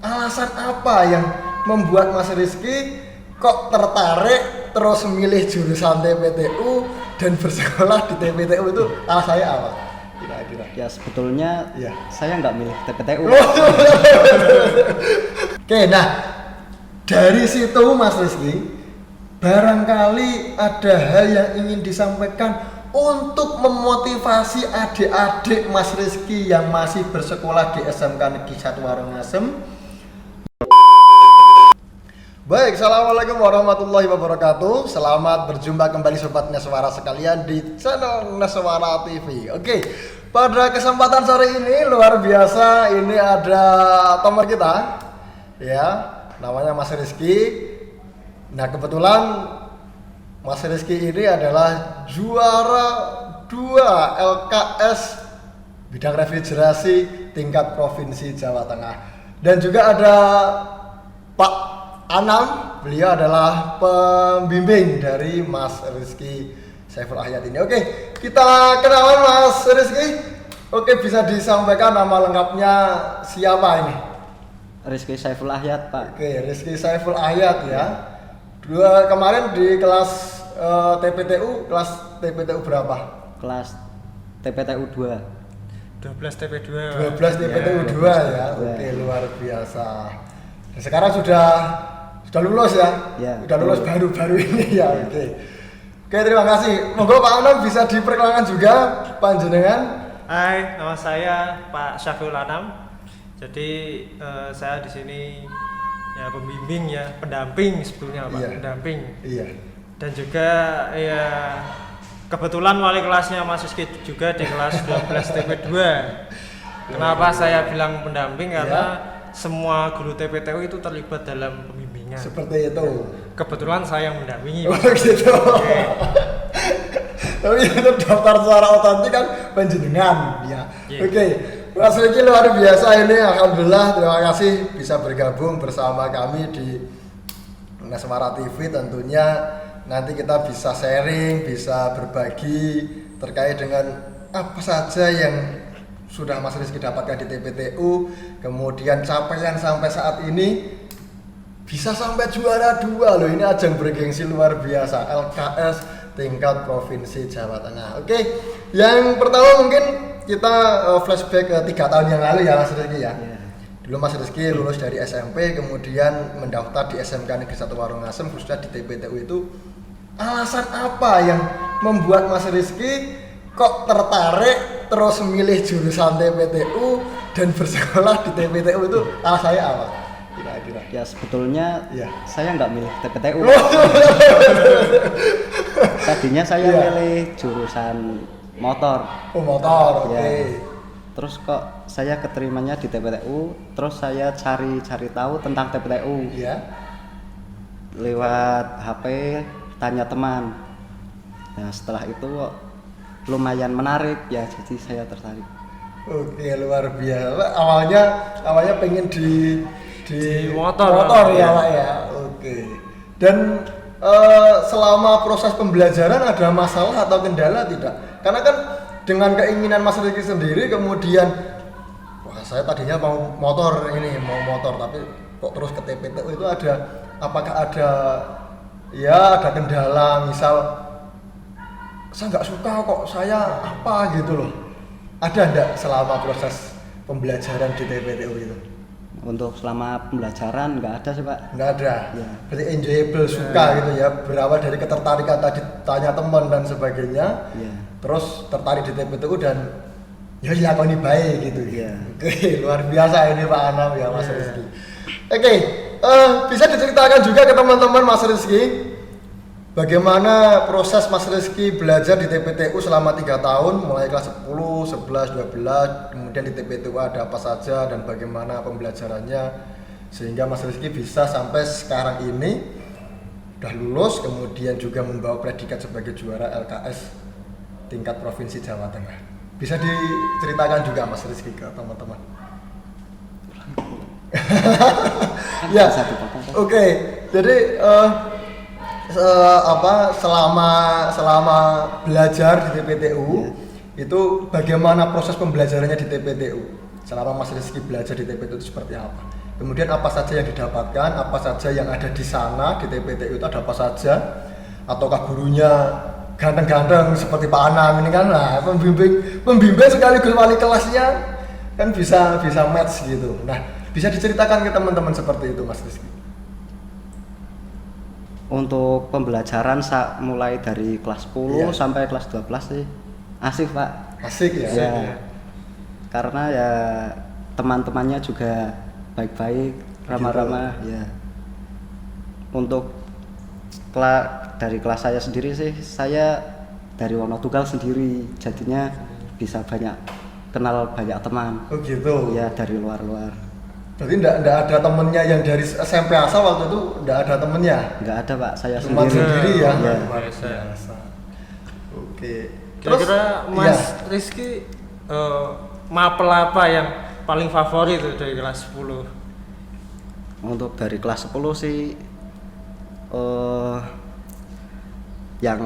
alasan apa yang membuat Mas Rizky kok tertarik terus memilih jurusan TPTU dan bersekolah di TPTU itu alasannya apa? Kira-kira. Ya sebetulnya Ya. saya nggak milih TPTU. Oke, nah dari situ Mas Rizky barangkali ada hal yang ingin disampaikan untuk memotivasi adik-adik Mas Rizky yang masih bersekolah di SMK Negeri 1 Warongasem. Baik, assalamualaikum warahmatullahi wabarakatuh. Selamat berjumpa kembali sobat Neswara sekalian di channel Neswara TV. Oke, pada kesempatan sore ini luar biasa, ini ada teman kita, ya, namanya Mas Rizky. Nah kebetulan Mas Rizky ini adalah juara 2 LKS bidang refrigerasi tingkat provinsi Jawa Tengah. Dan juga ada Pak Anam, beliau adalah pembimbing dari Mas Rizky Saiful Ahyat ini. Oke, kita kenalan Mas Rizky. Oke, bisa disampaikan nama lengkapnya siapa ini? Rizky Saiful Ahyat, Pak. Oke, Rizky Saiful Ahyat ya. Dua kemarin di kelas TPTU, kelas TPTU berapa? Kelas TPTU 2. 12 TP2. 12 TPTU 2 ya. Oke, luar biasa. Dan sekarang sudah lulus ya? Ya. Sudah lulus baru-baru ini ya. Oke. Oke, terima kasih. Monggo Pak Anam bisa diperkenalkan juga panjenengan. Hai, nama saya Pak Syafriul Anam. Jadi saya di sini ya pembimbing ya, pendamping sebetulnya Pak, Iya. pendamping. Iya. Dan juga ya kebetulan wali kelasnya Mas Rizky juga di kelas 12 TP2. Kenapa saya bilang pendamping? Karena semua guru TPTU itu terlibat dalam pembimbingan. Seperti itu. Kebetulan saya yang mendampingi. Oh gitu. Oke. Tapi itu daftar secara otentik kan panjenengan ya. Iya. Oke. Mas Rizky luar biasa ini, alhamdulillah, terima kasih bisa bergabung bersama kami di Neswara TV. Tentunya nanti kita bisa sharing, bisa berbagi terkait dengan apa saja yang sudah Mas Rizky dapatkan di TPTU, kemudian capaian sampai saat ini bisa sampai juara 2 loh, ini ajang bergengsi luar biasa LKS tingkat provinsi Jawa Tengah. Oke, yang pertama mungkin kita flashback ke 3 tahun yang lalu ya Mas Rizky ya. Dulu Mas Rizky lulus dari SMP, kemudian mendaftar di SMK Negeri 1 Warongasem, khususnya di TPTU itu. Alasan apa yang membuat Mas Rizky kok tertarik terus memilih jurusan TPTU dan bersekolah di TPTU itu alasannya apa? Kira-kira. Ya sebetulnya Ya. saya nggak milih TPTU. Tadinya saya Iya. milih jurusan motor. Oh motor, oke. Ya. Terus kok saya keterimanya di TPTU, terus saya cari tahu tentang TPTU Iya. lewat HP, tanya teman. Nah setelah itu kok lumayan menarik ya, jadi saya tertarik. Oke, luar biasa. Awalnya pengen di motor, ya ya. Pak ya. Oke. Dan selama proses pembelajaran ada masalah atau kendala tidak? Karena kan dengan keinginan Mas Rizky sendiri kemudian wah saya tadinya mau motor tapi kok terus ke TPTU itu apakah ada kendala, misal saya nggak suka kok saya apa gitu loh. Ada enggak selama proses pembelajaran di TPTU itu? Untuk selama pembelajaran nggak ada sih Pak. Nggak ada. Ya. Berarti enjoyable, suka gitu ya. Berawal dari ketertarikan tadi, tanya teman dan sebagainya. Ya. Terus tertarik di TPTU dan ya dilakoni baik gitu. Iya. Oke, luar biasa ini Pak Anam ya Mas Iya. Rizky. Oke, bisa diceritakan juga ke teman-teman Mas Rizky bagaimana proses Mas Rizky belajar di TPTU selama 3 tahun, mulai kelas 10, 11, 12, kemudian di TPTU ada apa saja dan bagaimana pembelajarannya sehingga Mas Rizky bisa sampai sekarang ini udah lulus, kemudian juga membawa predikat sebagai juara LKS tingkat provinsi Jawa Tengah. Bisa diceritakan juga Mas Rizky ke teman-teman. Ya, Bisa dipotong, Pak. oke. Jadi selama belajar di TPTU itu bagaimana proses pembelajarannya di TPTU? Selama Mas Rizky belajar di TPTU itu seperti apa? kemudian apa saja yang didapatkan, apa saja yang ada di sana di TPTU itu ada apa saja, ataukah gurunya ganteng-ganteng seperti Pak Anam ini kan, nah pembimbing sekaligus wali kelasnya kan bisa match gitu. Nah, bisa diceritakan ke teman-teman seperti itu Mas Rizky? Untuk pembelajaran mulai dari kelas 10 Iya. sampai kelas 12 sih asik Pak. Asik ya? Ya, karena ya teman-temannya juga baik-baik, ramah-ramah ya. Untuk dari kelas saya sendiri sih, saya dari Wonotunggal sendiri, jadinya bisa kenal banyak teman. Oh gitu? Ya, dari luar-luar. Berarti enggak ada temennya yang dari SMP asal waktu itu, enggak ada temennya? Enggak ada Pak, saya Cuma sendiri. sendiri ya? Iya. Luar biasa. Oke. Kira-kira Mas Rizky mapel apa yang paling favorit tuh dari kelas 10? Untuk dari kelas 10 sih yang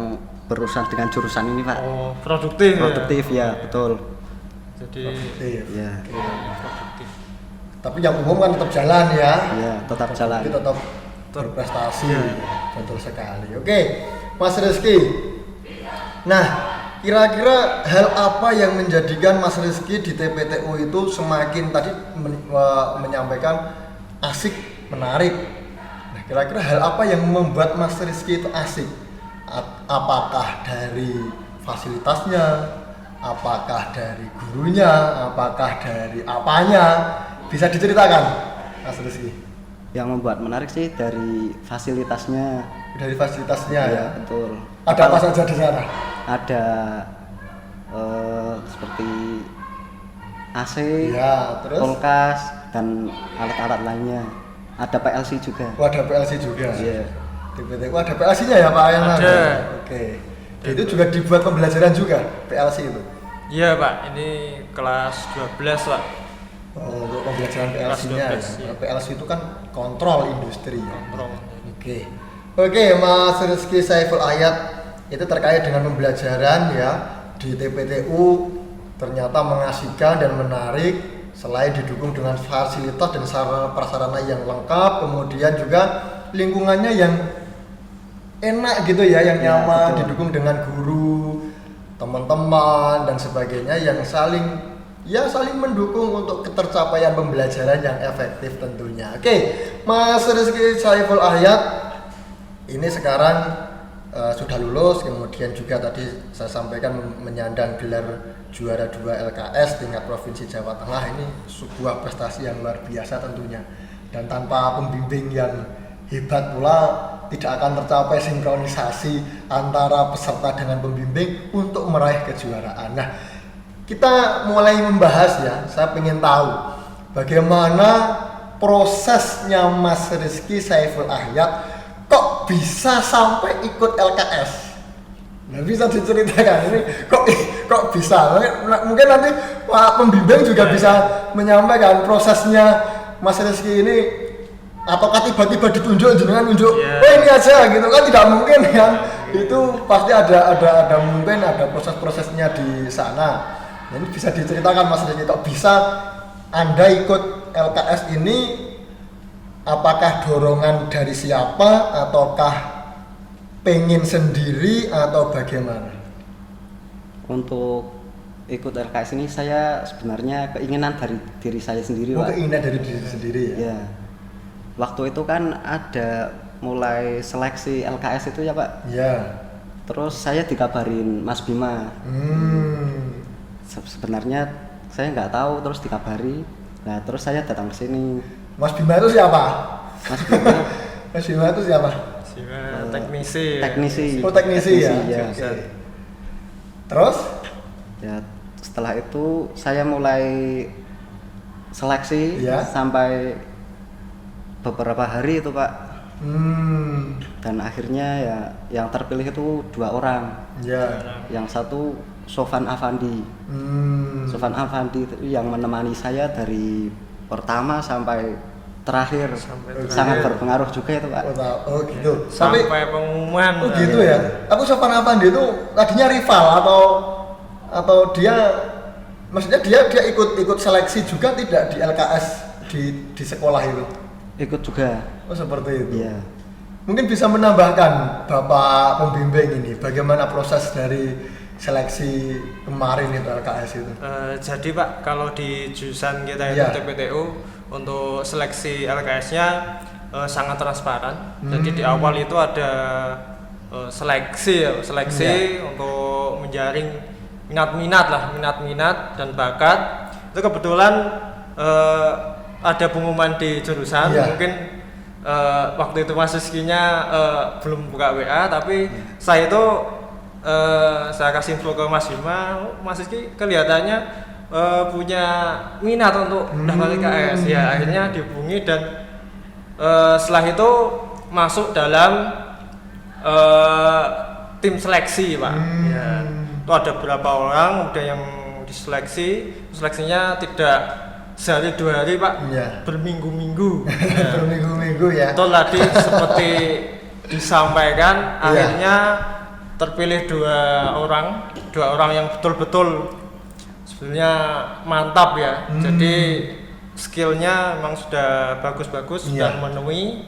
berurusan dengan jurusan ini Pak. Oh, produktif. Produktif ya, betul. Jadi Produktif. Ya, produktif. Tapi yang umum kan tetap jalan ya? ya tetap jalan. Tapi tetap berprestasi. Iya. Betul sekali. Oke, Mas Rizky. Nah, kira-kira hal apa yang menjadikan Mas Rizky di TPTU itu semakin tadi menyampaikan asik, menarik. Nah, kira-kira hal apa yang membuat Mas Rizky itu asik? Apakah dari fasilitasnya, apakah dari gurunya, apakah dari apanya? Bisa diceritakan, Mas Rizky? Yang membuat menarik sih dari fasilitasnya. Dari fasilitasnya ya. Betul. Ada apa saja di sana? Ada seperti AC, Ya, terus? kulkas dan alat-alat lainnya. Ada PLC juga. Oh, ada PLC juga. Iya. Di PTU ada PLC-nya ya Pak yang Ada. Oke. Itu juga dibuat pembelajaran juga PLC itu. Iya Pak, ini kelas 12 Pak. Oh, untuk pembelajaran PLC-nya. Kelas 12, Ya. iya. PLC itu kan kontrol industri ya. Kontrol. Oke. Oke, Mas Rizky Saiful Ayat, itu terkait dengan pembelajaran ya di TPTU ternyata mengasihkan dan menarik, selain didukung dengan fasilitas dan sarana prasarana yang lengkap, kemudian juga lingkungannya yang enak gitu ya, yang Ya, nyaman, betul. didukung dengan guru, teman-teman dan sebagainya yang saling mendukung untuk ketercapaian pembelajaran yang efektif tentunya. Oke, Mas Rizky Saiful Ayat ini sekarang sudah lulus, kemudian juga tadi saya sampaikan menyandang gelar juara 2 LKS tingkat Provinsi Jawa Tengah. Ini sebuah prestasi yang luar biasa tentunya, dan tanpa pembimbing yang hebat pula tidak akan tercapai sinkronisasi antara peserta dengan pembimbing untuk meraih kejuaraan. Nah, kita mulai membahas ya, saya ingin tahu bagaimana prosesnya Mas Rizky Saiful Ayat kok bisa sampai ikut LKS. Nah, bisa diceritakan ini kok bisa? Mungkin nanti Pak pembimbing juga bisa menyampaikan prosesnya Mas Rizky ini, ataukah tiba-tiba ditunjuk jenengan nunjuk, Yeah. oh ini aja gitu kan, tidak mungkin kan? Itu pasti ada mungkin ada proses-prosesnya di sana. Nah, ini bisa diceritakan Mas Rizky kok bisa Anda ikut LKS ini? Apakah dorongan dari siapa, ataukah pengen sendiri, atau bagaimana? Untuk ikut LKS ini saya sebenarnya keinginan dari diri saya sendiri, Pak. Keinginan dari diri sendiri ya? Ya. Waktu itu kan ada mulai seleksi LKS itu ya Pak. Iya. Terus saya dikabarin Mas Bima. Sebenarnya saya nggak tahu, terus dikabari. Nah terus saya datang ke sini. Mas Bima itu siapa? Mas Bima Mas Bima itu siapa? Teknisi. teknisi. Oh, teknisi ya? ya. Oke. Terus? Ya, setelah itu saya mulai seleksi Iya. sampai beberapa hari itu Pak. Dan akhirnya ya yang terpilih itu 2 orang. Ya. Yang satu Sofan Afandi. Sofan Afandi itu yang menemani saya dari pertama sampai terakhir. Sangat berpengaruh juga itu Pak. Oh gitu. Sampai pengumuman. Oh gitu ya. Aku Sofan Afandi itu tadinya rival atau dia, maksudnya dia ikut seleksi juga tidak di LKS di sekolah itu? Ikut juga. Oh seperti itu. Iya. Mungkin bisa menambahkan Bapak pembimbing ini bagaimana proses dari seleksi kemarin itu LKS itu? Jadi Pak, kalau di jurusan kita itu Iya. TPTU untuk seleksi LKS-nya sangat transparan. Jadi di awal itu ada seleksi Iya. untuk menjaring minat-minat dan bakat. Itu kebetulan ada pengumuman di jurusan. Iya. Mungkin waktu itu Mas Rizky-nya belum buka WA, tapi saya itu saya kasih info ke Mas Bima, Mas Rizky kelihatannya punya minat untuk mendaftar LKS. Ya akhirnya dihubungi dan setelah itu masuk dalam tim seleksi Pak. Ya, itu ada beberapa orang udah yang seleksinya tidak sehari 2 hari Pak, Iya. berminggu-minggu. Ya. Berminggu-minggu ya. Betul tadi seperti disampaikan, Iya. akhirnya terpilih dua orang yang betul-betul sebenarnya mantap ya. Jadi skillnya memang sudah bagus-bagus Iya. dan memenuhi.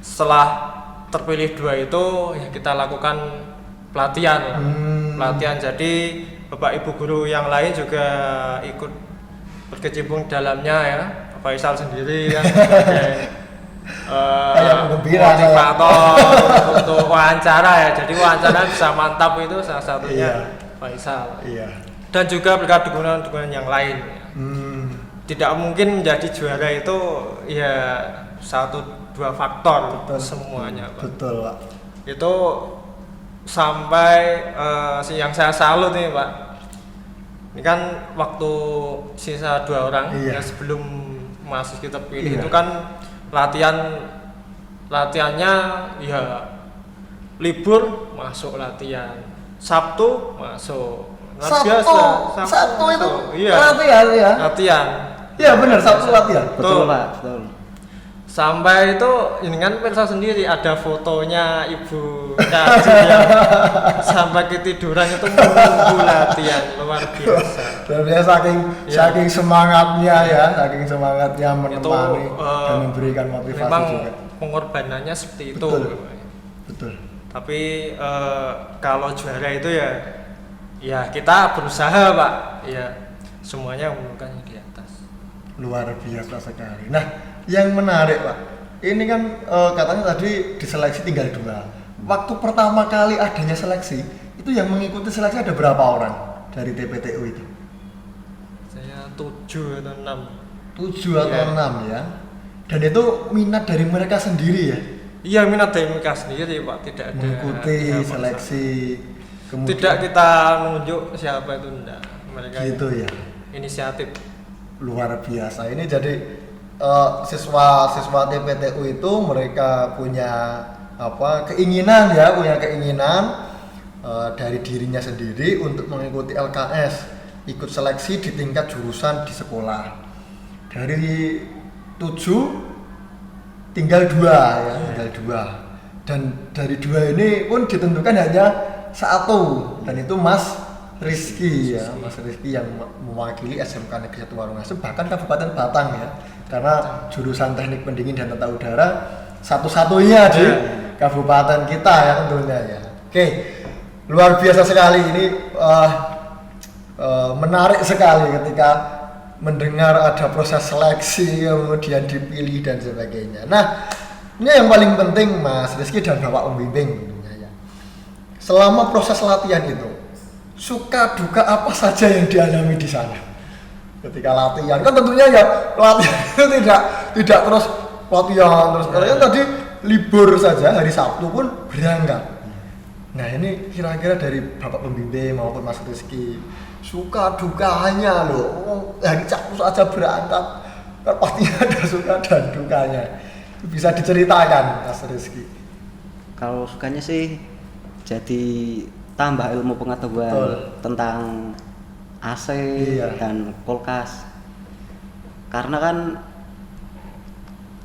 Setelah terpilih 2 itu ya kita lakukan pelatihan. Pelatihan, jadi Bapak Ibu guru yang lain juga ikut berkecimpung dalamnya ya. Pak Faisal sendiri kan sebagai Kayak penggembira, motivator untuk wawancara ya. Jadi wawancara bisa mantap itu salah satunya Iya. Faisal. Iya. Dan juga berkat dukungan-dukungan yang lain. Tidak mungkin menjadi juara itu ya 1-2 faktor Betul. semuanya Pak. Betul Pak. Itu sampai yang saya salut nih Pak, ini kan waktu sisa 2 orang Iya. yang sebelum masuk kita pilih Iya. itu kan latihannya ya libur masuk latihan, Sabtu masuk. Nah, Sabtu itu iya, latihan ya. latihan. Iya benar, Sabtu latihan. Betul, Betul. Pak, betul. Sampai itu ini kan Persa sendiri ada fotonya Ibu Kaji yang sampai ketiduran itu menunggu latihan, luar biasa. Dan dia saking semangatnya ya, saking semangatnya menemani Itu, dan memberikan motivasi memang juga. pengorbanannya seperti itu. Betul. Betul. Tapi kalau juara itu ya kita berusaha Pak, ya semuanya menunjukkan di atas. Luar biasa sekali. Nah, yang menarik Pak, ini kan katanya tadi diseleksi tinggal 2. Waktu pertama kali adanya seleksi, itu yang mengikuti seleksi ada berapa orang dari TPTU itu? Saya 7 atau 6. 7 atau Iya. 6 ya. Dan itu minat dari mereka sendiri ya, Iya, minat dari mereka sendiri Pak, tidak ada mengikuti tidak maksa. seleksi. Tidak kita menunjuk siapa itu, enggak. Mereka gitu ya. inisiatif. Luar biasa. Ini jadi siswa TPTU itu mereka punya keinginan dari dirinya sendiri untuk mengikuti LKS, ikut seleksi di tingkat jurusan di sekolah. Dari 7 tinggal 2 ya, tinggal 2. Dan dari 2 ini pun ditentukan hanya 1, dan itu Mas Rizky ya, Mas Rizky yang mewakili SMK Negeri 1 Warungasem, bahkan Kabupaten Batang ya, karena jurusan Teknik Pendingin dan Tata Udara satu-satunya di kabupaten kita ya tentunya ya. Oke, luar biasa sekali ini, menarik sekali ketika mendengar ada proses seleksi kemudian dipilih dan sebagainya. Nah, ini yang paling penting Mas Rizky dan Bapak pembimbing tentunya ya. Selama proses latihan itu, suka duka apa saja yang dialami di sana ketika latihan? Kan tentunya ya latihan itu tidak terus latihan terus. Kalian tadi libur saja, hari Sabtu pun berangkat. Nah ini kira-kira dari Bapak pembimbing maupun Mas Rizky, suka dukanya loh, hari Sabtu saja berangkat kan pastinya ada suka dan dukanya. Bisa diceritakan Mas Rizky? Kalau sukanya sih jadi tambah ilmu pengetahuan. Betul. Tentang AC Iya. dan kulkas. Karena kan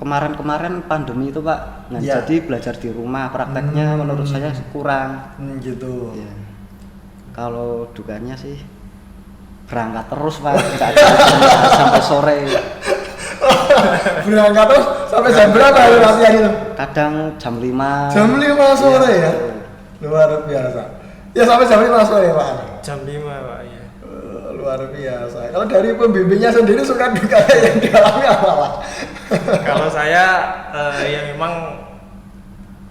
kemarin pandemi itu Pak, nah, Iya. jadi belajar di rumah prakteknya menurut saya kurang. Gitu. Iya. Kalau dukanya sih berangkat terus Pak, nggak ada istirahat sampai sore. Berangkat terus sampai jam berapa itu latihan itu? Kadang jam 5. Jam 5 sore ya. Luar biasa. Ya sampai jam 5 sore, Pak. Jam 5, Pak, ya. Luar biasa. Kalau dari pembimbingnya sendiri suka duka yang dialami apa, Pak? Kalau saya ya memang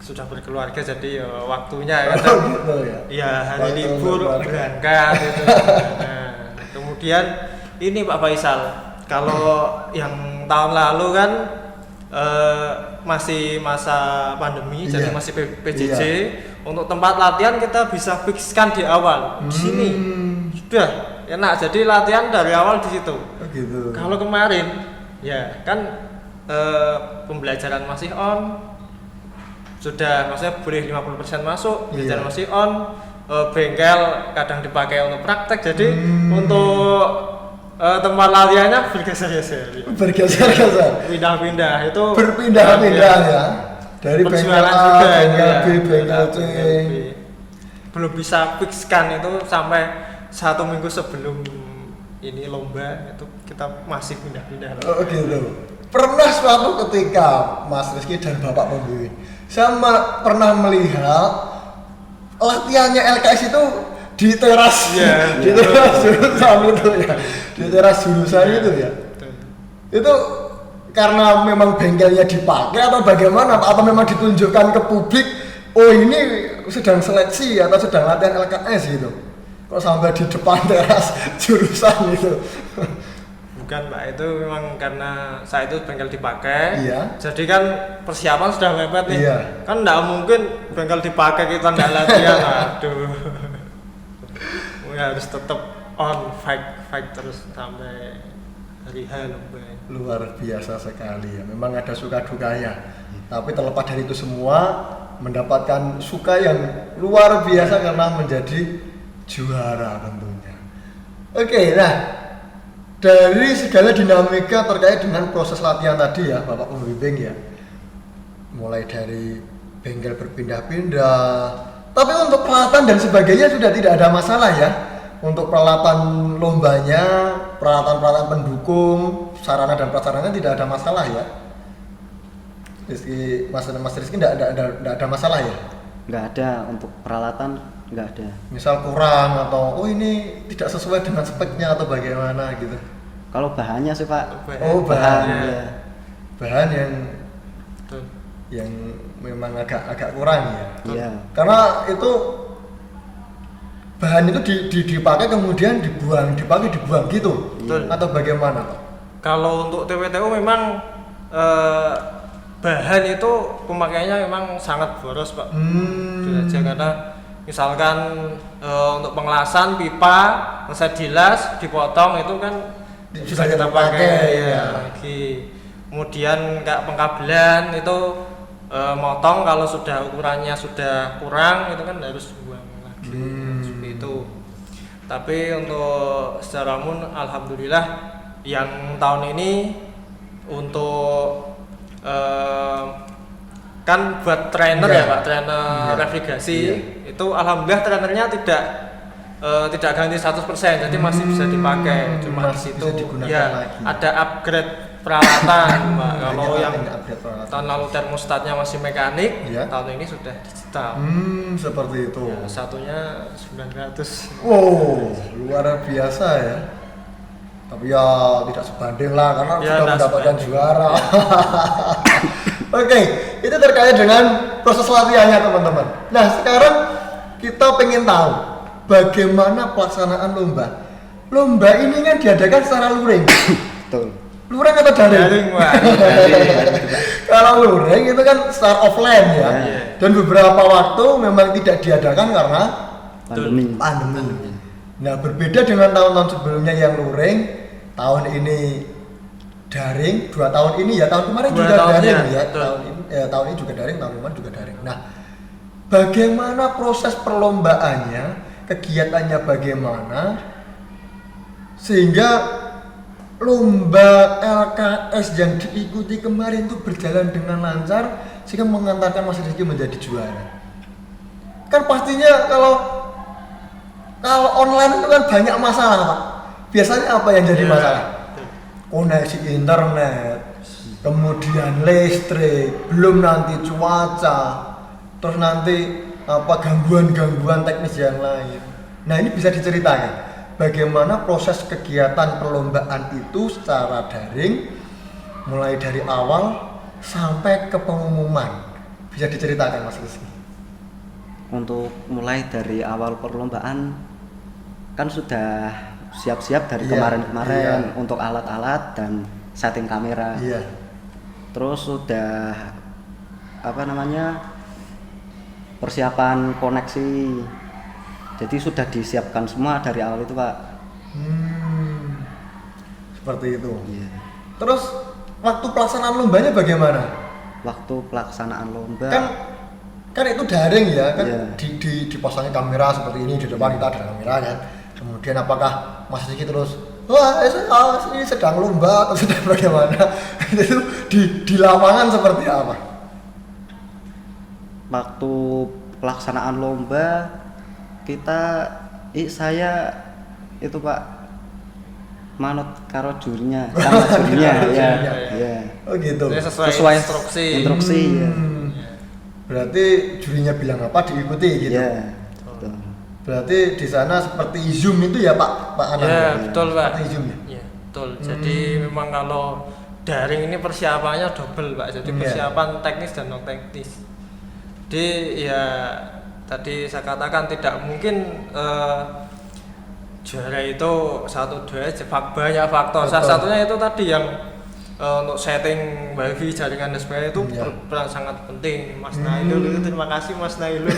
sudah berkeluarga jadi waktunya kan. Oh, gitu ya. Iya, hari Waktu libur berkeluarga. berangkat gitu. Nah, kemudian ini Pak Faisal, kalau yang tahun lalu kan masih masa pandemi, jadi Iya. masih PJJ. Iya. Untuk tempat latihan kita bisa fixkan di awal. Di sini sudah enak, jadi latihan dari awal di situ. Oh, gitu. Kalau kemarin ya kan pembelajaran masih on, sudah maksudnya boleh 50% masuk, pembelajaran Iya. masih on, bengkel kadang dipakai untuk praktek, jadi untuk tempat latihannya bergeser-geser, Bergeser-geser. pindah-pindah itu Berpindah-pindah ya. Dari bengkel perjuangan A, juga itu bengkel ya. B, bengkel C. bengkel B. Belum bisa fixkan itu sampai 1 minggu sebelum ini lomba itu kita masih pindah-pindah. Oh gitu. Pernah suatu ketika Mas Rizky dan Bapak pembimbing, saya pernah melihat latihannya LKS itu di teras, Iya. di teras jurusan itu ya, di teras jurusan itu ya. Betul. Itu karena memang bengkelnya dipakai atau bagaimana, Pak? Atau memang ditunjukkan ke publik, oh ini sedang seleksi atau sedang latihan LKS gitu. Kok sampai di depan teras jurusan itu? Bukan Pak, itu memang karena saya itu bengkel dipakai. Iya. Jadi kan persiapan sudah mepet nih. Iya. Kan enggak mungkin bengkel dipakai kita enggak latihan. Aduh. Harus tetap on fight terus sampai hari H lomba. Luar biasa sekali ya. Memang ada suka dukanya. Tapi terlepas dari itu semua, mendapatkan suka yang luar biasa karena menjadi juara tentunya. Oke, nah dari segala dinamika terkait dengan proses latihan tadi ya, Bapak pembimbing ya, mulai dari bengkel berpindah-pindah, tapi untuk peralatan dan sebagainya sudah tidak ada masalah ya. Untuk peralatan lombanya, peralatan-peralatan pendukung, sarana dan prasarana tidak ada masalah ya. Rizky, Mas Rizky tidak ada masalah ya. Nggak ada untuk peralatan, nggak ada. Misal kurang atau oh ini tidak sesuai dengan speknya atau bagaimana gitu. Kalau bahannya sih Pak, Oh, bahan Bahannya. ya. Bahan Betul. yang memang agak kurang ya. Iya. Karena itu bahan itu dipakai kemudian dibuang gitu. Betul. Atau bagaimana, Pak? Kalau untuk TWTU memang bahan itu pemakaiannya memang sangat boros Pak. Jujur aja, karena misalkan untuk pengelasan pipa selesai dilas dipotong itu kan Bisa kita kita pakai pakai, ya ya. lagi. Kemudian kayak pengkabelan itu motong kalau sudah ukurannya sudah kurang itu kan harus buang lagi seperti itu. Tapi untuk secara umum alhamdulillah yang tahun ini untuk kan buat trainer Iya. ya Pak, trainer Iya. navigasi Iya. itu alhamdulillah trainernya tidak ganti 100%, jadi masih bisa dipakai. Cuma di Masih situ bisa digunakan ya lagi. ada upgrade peralatan Pak. Kalau Banyak yang upgrade peralatan. tahun lalu termostatnya masih mekanik, Iya. tahun ini sudah digital. Seperti itu. Ya, satunya 900. Wow, luar biasa ya. Tapi ya tidak sebanding lah karena Ya, sudah nggak mendapatkan sebanding. juara. Oke, itu terkait dengan proses latihannya teman-teman. Nah sekarang kita pengen tahu bagaimana pelaksanaan lomba. Lomba ini kan diadakan secara luring. Betul. Luring atau daring? Daring, Pak. Kalau luring itu kan secara offline ya. Iya. Dan beberapa waktu memang tidak diadakan karena Pandemi. Nah berbeda dengan tahun-tahun sebelumnya yang luring, tahun ini daring, 2 tahun ini ya, tahun kemarin 2 juga tahun daring ya, ya, betul. tahun ini juga daring, tahun kemarin juga daring. Nah, bagaimana proses perlombaannya, kegiatannya bagaimana, sehingga lomba LKS yang diikuti kemarin itu berjalan dengan lancar sehingga mengantarkan Mas Rizky menjadi juara. Kan pastinya kalau online itu kan banyak masalah Pak. Biasanya apa yang jadi Iya. masalah? Koneksi internet, kemudian listrik, belum nanti cuaca, terus nanti gangguan-gangguan teknis yang lain. Nah, ini bisa diceritakan bagaimana proses kegiatan perlombaan itu secara daring mulai dari awal sampai ke pengumuman. Bisa diceritakan Mas Rizky? Untuk mulai dari awal perlombaan kan sudah siap-siap dari kemarin-kemarin untuk alat-alat dan setting kamera. Terus sudah persiapan koneksi. Jadi sudah disiapkan semua dari awal itu, Pak. Seperti itu. Terus waktu pelaksanaan lombanya bagaimana? Waktu pelaksanaan lomba kan itu daring ya kan, dipasangin kamera seperti ini di depan kita ada kamera kan. Kemudian apakah Mas Rizky terus ini sedang lomba atau sedang bagaimana? Itu di lapangan seperti apa? Waktu pelaksanaan lomba saya itu Pak manut karo jurinya sama jurinya ya. Oh gitu. Sesuai instruksi ya. Berarti jurinya bilang apa diikuti gitu. Iya. Betul. Berarti di sana seperti Zoom itu ya Pak Anand? Ya, betul Pak. Seperti Zoom ya. Iya, betul. Jadi memang kalau daring ini persiapannya double Pak. Jadi persiapan teknis dan non teknis. Jadi ya tadi saya katakan tidak mungkin juara itu 1-2 aja, banyak faktor. Salah satunya itu tadi yang untuk setting wifi jaringan dan sebagainya itu berperan sangat penting. Mas Nailul itu terima kasih Mas Nailul.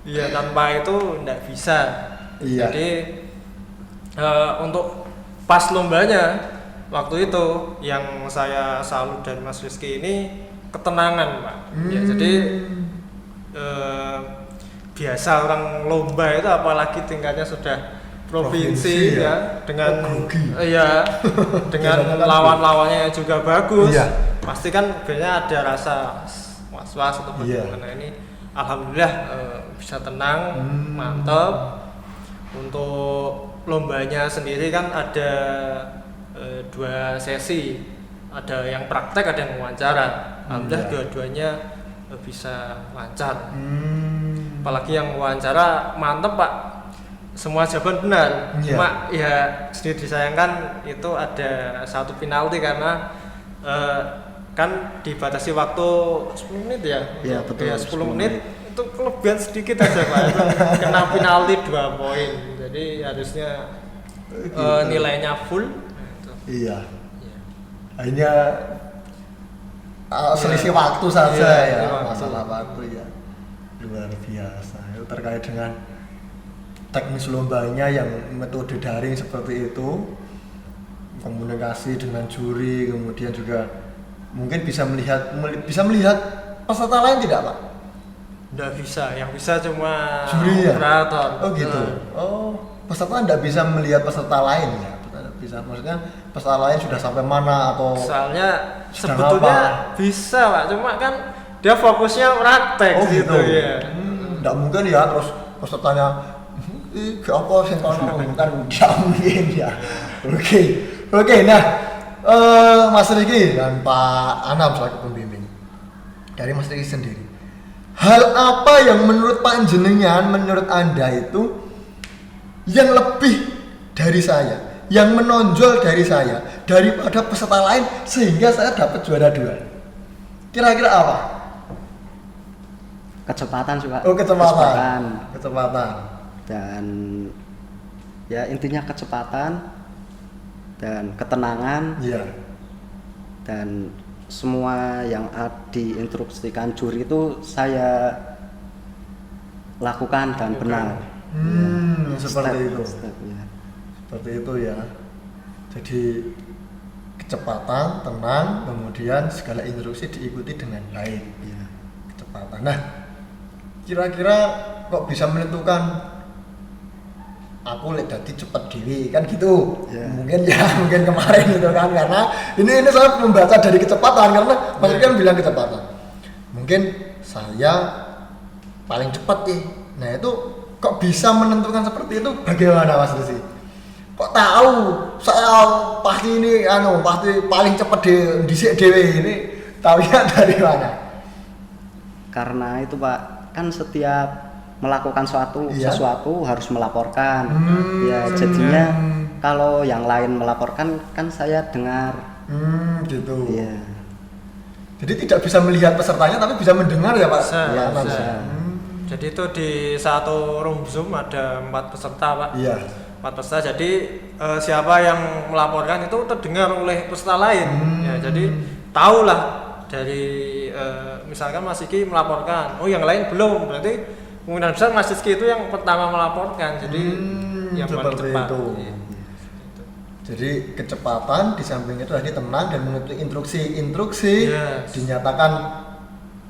Iya, tanpa itu tidak bisa. Jadi untuk pas lombanya waktu itu yang saya salut dari Mas Rizky ini ketenangan Pak. Ya, jadi biasa orang lomba itu apalagi tingkatnya sudah provinsi ya dengan dengan lawan-lawannya yang juga bagus, pasti kan biasanya ada rasa was-was atau bagaimana. Ini alhamdulillah bisa tenang, mantap. Untuk lombanya sendiri kan ada 2 sesi, ada yang praktek, ada yang wawancara. Alhamdulillah dua-duanya bisa lancar. Apalagi yang wawancara mantep Pak, semua jawaban benar. Cuma ya sedikit disayangkan itu ada 1 penalti karena kan dibatasi waktu 10 menit ya. Iya betul. 10 menit itu kelebihan sedikit aja Pak. Itu kena penalti 2 poin. Jadi harusnya nilainya full. Iya. Hanya selisih waktu saja masalah waktu ya. Luar biasa. Itu terkait dengan teknis lombanya yang metode daring seperti itu, komunikasi dengan juri, kemudian juga mungkin bisa melihat peserta lain tidak Pak? Tidak bisa, yang bisa cuma juri ya? Operator. Oh gitu. Peserta tidak bisa melihat peserta lain ya? Bisa, maksudnya peserta lain sudah sampai mana atau soalnya sebetulnya bisa Pak, cuma kan dia fokusnya praktek gitu ya. Tidak mungkin ya terus pesertanya apa sih kono kan tidak mungkin ya. Oke, nah Mas Rizky dan Pak Anam selaku pembimbing dari Mas Rizky sendiri, hal apa yang menurut panjenengan, menurut Anda itu yang lebih dari saya, yang menonjol dari saya daripada peserta lain sehingga saya dapat juara 2? Kira-kira apa? Kecepatan sih Pak. Kecepatan. Dan ya intinya kecepatan dan ketenangan. Dan semua yang diinstruksikan juri itu saya lakukan dan benar. Seperti itu. Seperti itu ya. Jadi kecepatan, tenang, kemudian segala instruksi diikuti dengan baik. Kecepatan. Nah, kira-kira kok bisa menentukan aku lek dadi cepet dhewe kan gitu. Mungkin kemarin gitu kan, karena ini saya membaca dari kecepatan karena Mas kan bilang kecepatan. Mungkin saya paling cepat nih. Nah, itu kok bisa menentukan seperti itu bagaimana Mas Rizky? kok tahu saya pasti ini pasti paling cepet di DW ini, tahunya dari mana? Karena itu Pak, kan setiap melakukan Iya. sesuatu harus melaporkan. Ya jadinya kalau yang lain melaporkan kan saya dengar. Gitu. Iya. Jadi tidak bisa melihat pesertanya tapi bisa mendengar ya Pak? Bisa, Iya, Mas? bisa. Jadi itu di satu room Zoom ada 4 peserta Pak. Iya. 4 peserta, jadi siapa yang melaporkan itu terdengar oleh peserta lain. Ya, jadi tahulah dari misalkan Mas Iki melaporkan, oh yang lain belum, berarti kemungkinan besar Mas Rizky itu yang pertama melaporkan. Jadi yang paling seperti cepat. itu. Iya. Jadi kecepatan di samping itu tadi tenang dan mengikuti instruksi Yes. dinyatakan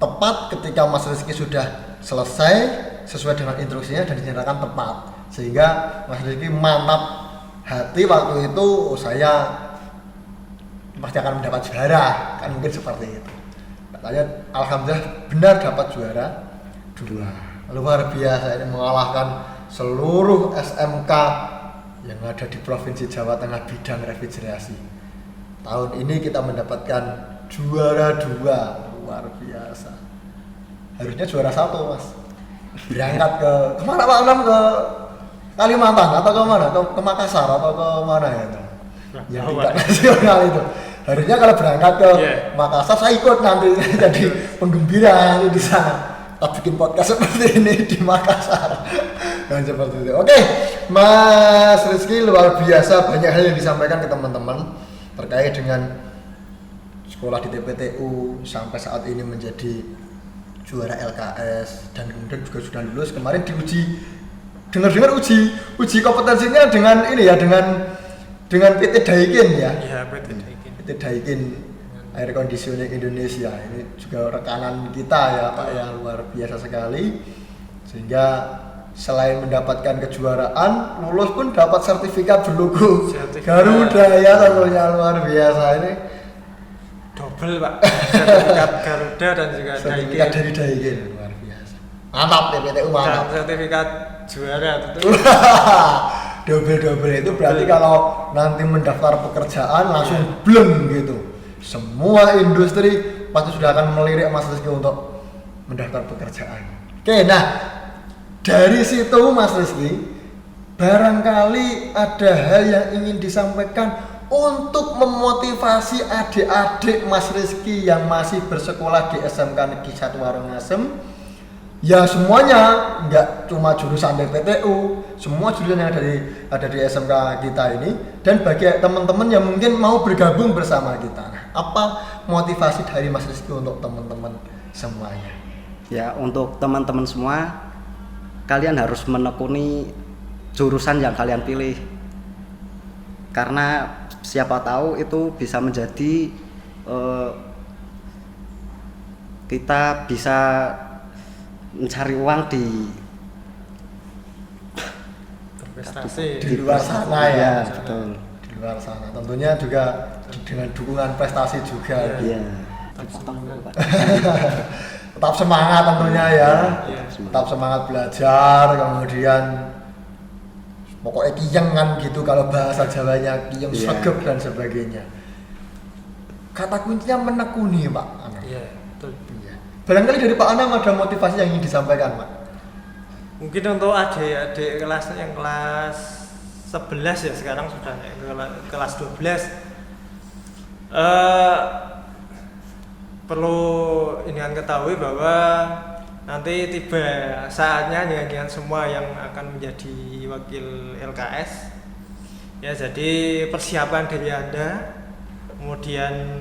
tepat ketika Mas Rizky sudah selesai sesuai dengan instruksinya dan dinyatakan tepat, sehingga Mas Rizky mantap hati waktu itu, saya pasti akan mendapat juara, kan mungkin seperti itu. Katanya alhamdulillah benar dapat juara 2, luar biasa, ini mengalahkan seluruh SMK yang ada di Provinsi Jawa Tengah bidang refrigerasi. Tahun ini kita mendapatkan juara 2, luar biasa. Harusnya juara 1 Mas. Berangkat ke kemana Pak Anam, ke Kalimantan atau ke mana? Ke Makassar atau ke mana ya? Yang tidak nasional itu. Harusnya kalau berangkat ke Makassar saya ikut nanti jadi penggembira di sana. Kita bikin podcast seperti ini di Makassar. Dan seperti itu. Oke, Mas Rizky luar biasa, banyak hal yang disampaikan ke teman-teman terkait dengan sekolah di TPTU sampai saat ini menjadi juara LKS dan kemudian juga sudah lulus. Kemarin diuji, dengar uji kompetensinya dengan ini ya, dengan PT Daikin ya. Iya, PT Daikin Air Conditioning Indonesia, ini juga rekanan kita ya Pak, yang luar biasa sekali, sehingga selain mendapatkan kejuaraan, lulus pun dapat sertifikat berlogo Garuda ya, tentunya luar biasa ini. Double Pak, sertifikat Garuda dan juga Sertifikat Daikin. dari Daikin, luar biasa. Mantap TPTU, Dan mantap. sertifikat juara tentu. Double itu berarti kalau nanti mendaftar pekerjaan langsung bleng gitu. Semua industri pasti sudah akan melirik Mas Rizky untuk mendaftar pekerjaan. Oke, nah dari situ Mas Rizky, barangkali ada hal yang ingin disampaikan untuk memotivasi adik-adik Mas Rizky yang masih bersekolah di SMK Negeri 1 Warangasem. Ya semuanya, nggak cuma jurusan TPTU, semua jurusan yang ada di SMK kita ini, dan bagi teman-teman yang mungkin mau bergabung bersama kita. Nah, apa motivasi dari Mas Rizky untuk teman-teman semuanya? Ya untuk teman-teman semua, kalian harus menekuni jurusan yang kalian pilih, karena siapa tahu itu bisa menjadi kita bisa mencari uang di Berprestasi di luar sana ya. Betul. Di luar sana tentunya juga dengan dukungan prestasi juga. Iya. Tetap semangat tentunya ya. Iya. Tetap semangat belajar, kemudian pokoknya kiyeng kan gitu, kalau bahasa Jawanya kiyeng, Iya. sregep dan sebagainya. Kata kuncinya menekuni Pak Anam. Iya, betul. Iya. Barangkali dari Pak Anam ada motivasi yang ingin disampaikan Pak. Mungkin untuk adik-adik kelas yang kelas 11 ya, sekarang sudah naik ke kelas 12. Perlu ini kan ketahui bahwa nanti tiba saatnya nyanyian semua yang akan menjadi wakil LKS. Ya, jadi persiapan diri Anda, kemudian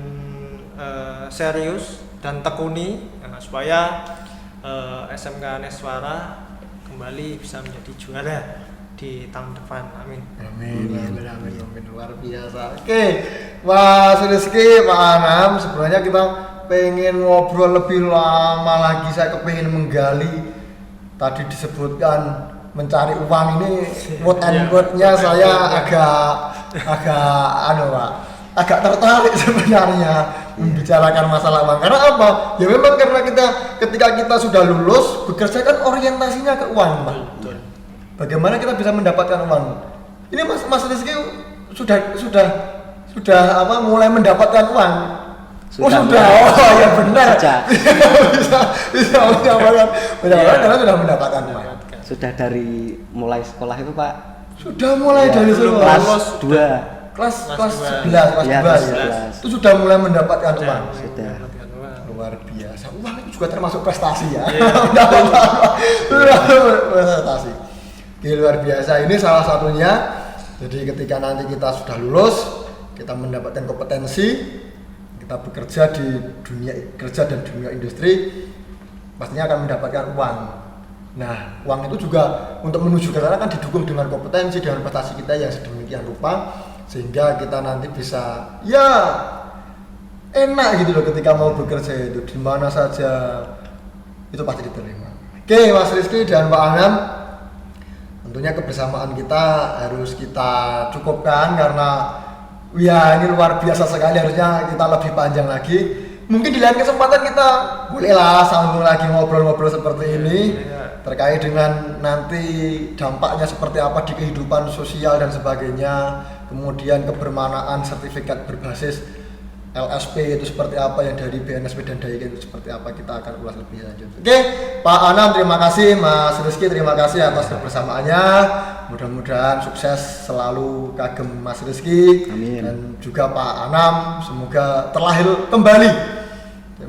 serius dan tekuni supaya SMK Neswara kembali bisa menjadi juara di tahun depan. Amin. Amin. Luar biasa. Oke, Mas Rizky, Pak Anam, sebenarnya kita pengen ngobrol lebih lama lagi. Saya kepengen menggali, tadi disebutkan mencari uang ini, quote and quote-nya saya agak tertarik sebenarnya membicarakan masalah uang. Karena apa? Ya memang karena ketika kita sudah lulus bekerja kan orientasinya ke uang, Pak. Betul. Bagaimana kita bisa mendapatkan uang? Ini Mas Rizky sudah apa mulai mendapatkan uang. Sudah. Oh ya benar. Bisa mendapatkan karena sudah mendapatkan uang. Sudah dari mulai sekolah itu Pak. Sudah mulai ya, dari sekolah. Kelas 2. Kelas 11 ya. Itu sudah mulai mendapatkan uang. Sudah. Luar biasa. Uang itu juga termasuk prestasi ya. Iya. Prestasi. Oke, luar biasa. Ini salah satunya. Jadi ketika nanti kita sudah lulus, kita mendapatkan kompetensi, kita bekerja di dunia kerja dan dunia industri, pastinya akan mendapatkan uang. Nah, uang itu juga untuk menuju ke sana kan didukung dengan kompetensi, dengan prestasi kita yang sedemikian rupa, sehingga kita nanti bisa ya enak gitu loh ketika mau bekerja itu di mana saja itu pasti diterima. Oke, Mas Rizky dan Pak Anam, tentunya kebersamaan kita harus kita cukupkan karena ya ini luar biasa sekali, harusnya kita lebih panjang lagi. Mungkin di lain kesempatan kita bolehlah sambung lagi ngobrol-ngobrol seperti ini terkait dengan nanti dampaknya seperti apa di kehidupan sosial dan sebagainya, kemudian kebermanaan sertifikat berbasis LSP itu seperti apa, yang dari BNSP dan DAIK itu seperti apa, kita akan ulas lebih lanjut. Oke, Pak Anam terima kasih, Mas Rizky terima kasih atas kebersamaannya. Mudah-mudahan sukses selalu kagem Mas Rizky. Amin. Dan juga Pak Anam, semoga terlahir kembali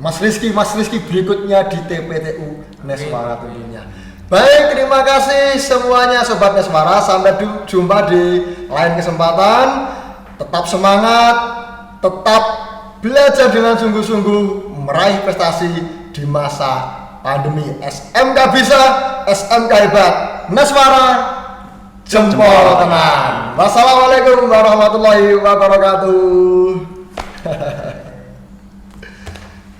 Mas Rizky berikutnya di TPTU Neswara tentunya. Baik, terima kasih semuanya Sobat Neswara, sampai jumpa di lain kesempatan. Tetap semangat, tetap belajar dengan sungguh-sungguh, meraih prestasi di masa pandemi. SMK bisa, SMK hebat. Neswara jempol tenan. Wassalamualaikum warahmatullahi wabarakatuh.